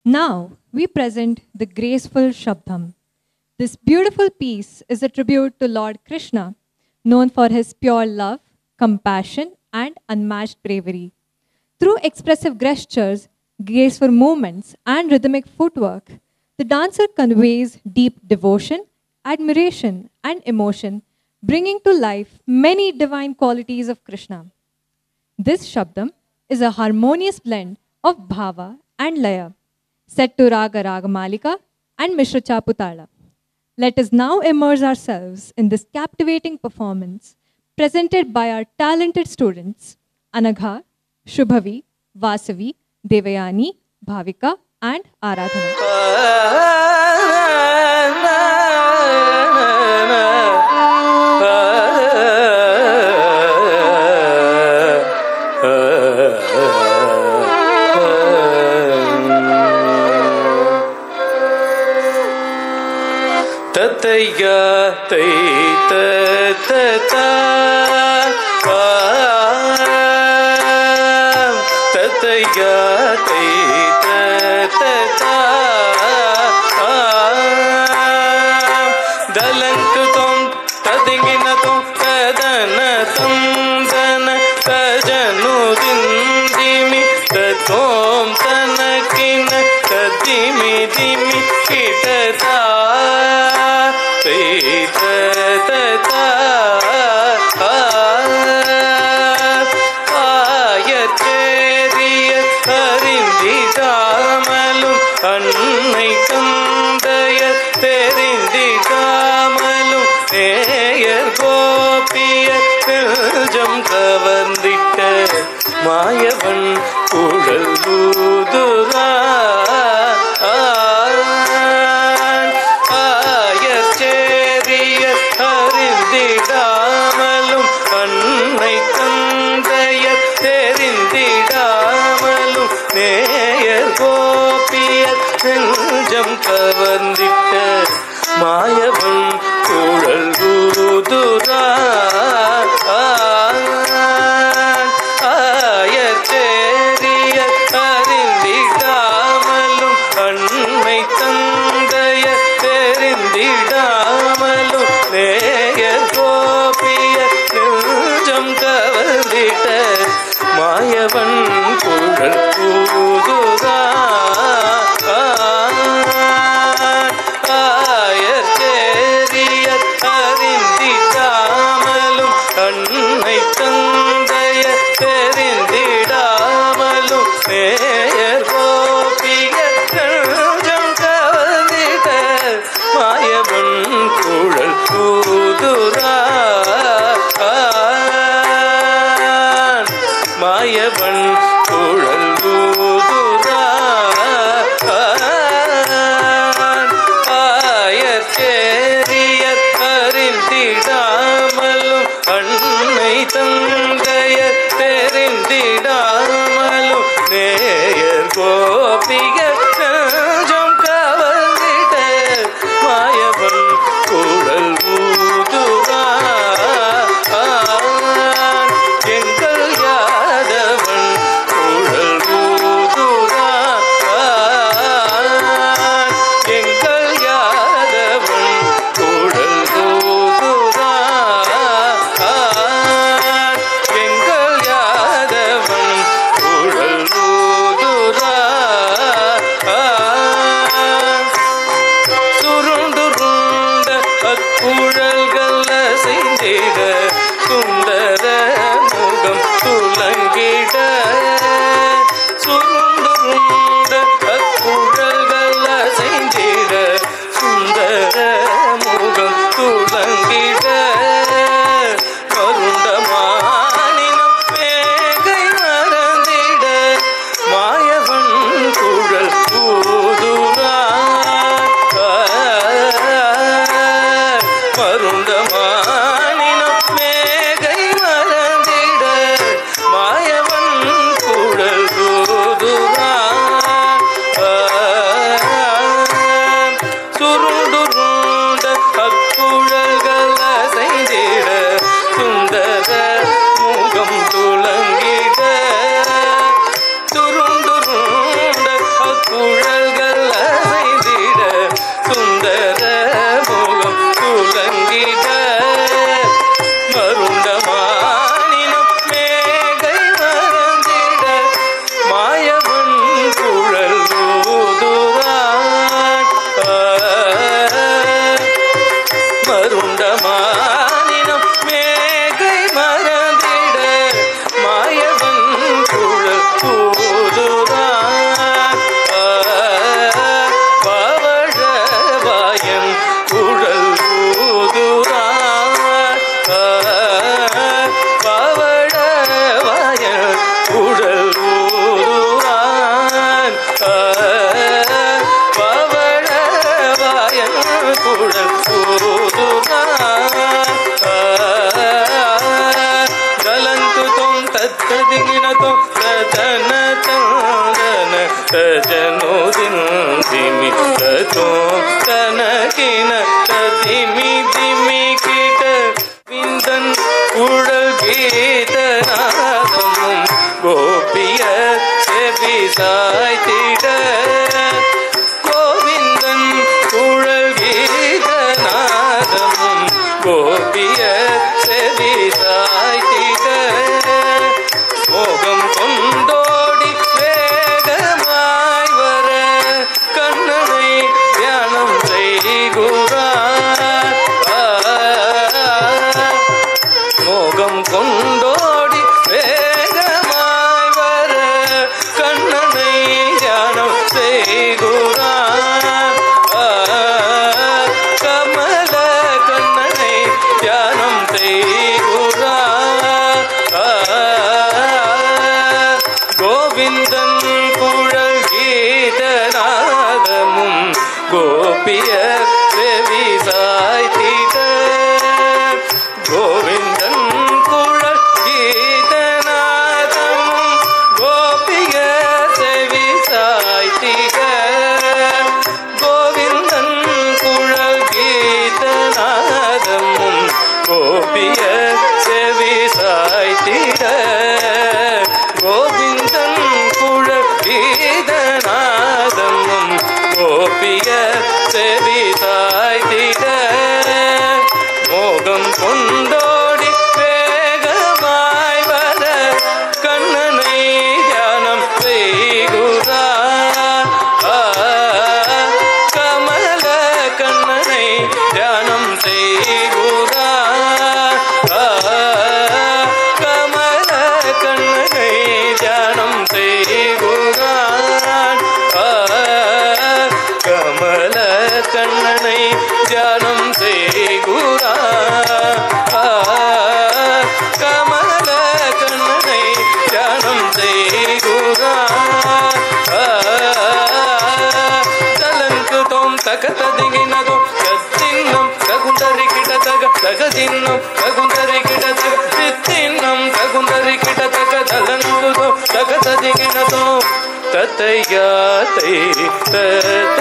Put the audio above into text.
Now we present the graceful Shabdam. This beautiful piece is a tribute to Lord Krishna, known for his pure love, compassion, and unmatched bravery. Through expressive gestures, graceful movements, and rhythmic footwork, the dancer conveys deep devotion, admiration, and emotion, bringing to life many divine qualities of Krishna. This Shabdam is a harmonious blend of Bhava and Laya, set to Raga Ragamalika and Mishra Chaputala. Let us now immerse ourselves in this captivating performance presented by our talented students Anagha, Shubhavi, Vasavi, Devayani, Bhavika, and Aradhana. Tataya tai ta ta tataya tai ta dalantum tadinginatum tadanatum dana tajanu dindimi tatom tanakina tadimi dimi kitata அன்னை தந்தைய தெரிந்திடாமலும் நேயர் கோபிய நெஞ்சம் கவர்ந்திட்ட மாயவன் குழல் ஊதுரா ஆயச்சேரிய அறிந்திடாமலும் அன்னை தந்தைய தெரிந்திடாமலும் நேயர் கோபியர் நெஞ்சம் கவர்ந்திட்ட மாயவன் குழல் ஊதுரா ஆயச்சேரிய அறிந்திடாமலும் அன்னை தந்தைய தெரிந்திடாமலும் நேயர் கோபியர் நெஞ்சம் கவர்ந்திட்ட மாயவன் குழல் ஊதுரா ஆயச்சே ತಜನುದಿನ್ ದಿಮಿ ತೋ ತನಕಿನ ತದಿಮಿ ದಿಮಿ ಕಿಟ விந்தன் குழல் கீதநாதமும் கோபிய செவி சாய்த்திட கோவிந்தன் குழல் கீதநாதமும் கோபிய செவி சாய்த்திட மோகம் கொண்டோடி வேகமாய் வர கண்ணனை தியானம் செய்குறார். மோகம் கொண்டோடி வேகமாய் வர கண்ணனை தியானம் செய்குறார். கமல கண்ணனை தியானம் செய்குறார். கோவிந்தன் குழல் கீதநாதமும் கோபிய செவி சாய்த்திட கோவிந்தன் குழல் கீதநாதமும் கோபிய செவி சாய்த்திட கோவிந்தன் குழல் கீதநாதமும் கோபிய செவி சாய்த்திட கோவிந்தன் குழல் கீதநாதமும் கோபிய செவி சாய்த்திட மோகம் கொண்டோடி வேகமாய் வர கண்ணனை தியானம் செய்குறார். கமல கண்ணனை தியானம் செய்குறார். கமல கண்ணனை தியானம் செய்குறார். கமல கண்ணனை தியானம் செய்குறார். கமல கண்ணனை தியானம் செய்குறார். தலங்கு தோம் தகததிகினதோ தத்தின்னம் தகுந்தரி கிடதக தகதின்னம் தகுந்தரி கிடதக தித்தின்னம் தகுந்தரி கிடதக தலங்கு தோம் தகததிகினதோ தத்தையாத்தை தத